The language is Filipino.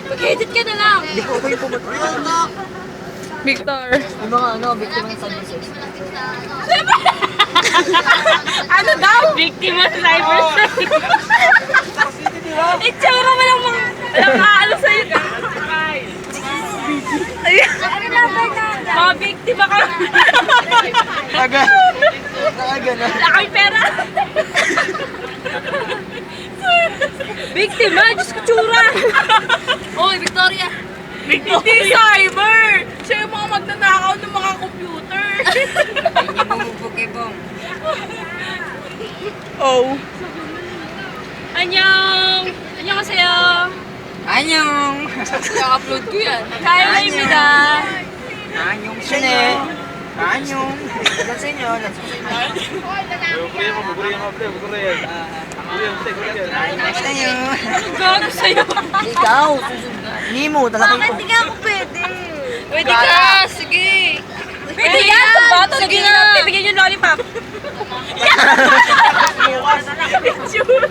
Mag-edit ka na lang. Hindi ko okay po Victor. Yung mga biktima ng cybersex. Ano daw? Biktima sa cybersex. Itsura mo lang mga... Alam ka, ano sa'yo ka? Mga biktima ka. Nakagana. Wala kami pera. Biktima, Diyos ko tsura. Oy, Victoria. Hindi cyber. Siya yung mga magnanakaw ng mga computer. Hindi mo bukibong. Oh. Anyong! Annyeonghaseyo! Anyong! Kaka-upload ko yan. Kayo입니다. Anyong sine. Anyong. Yan sa inyo. Yan sa inyo. Anyong sa inyo. Gago sa'yo. Ikaw, susunod ka. Nimo, talagang ko. Hindi nga ako pwede. Pwede ka, sige. Pwede yan, bato. Sige na. Bibigyan yung lollipop. Itsura.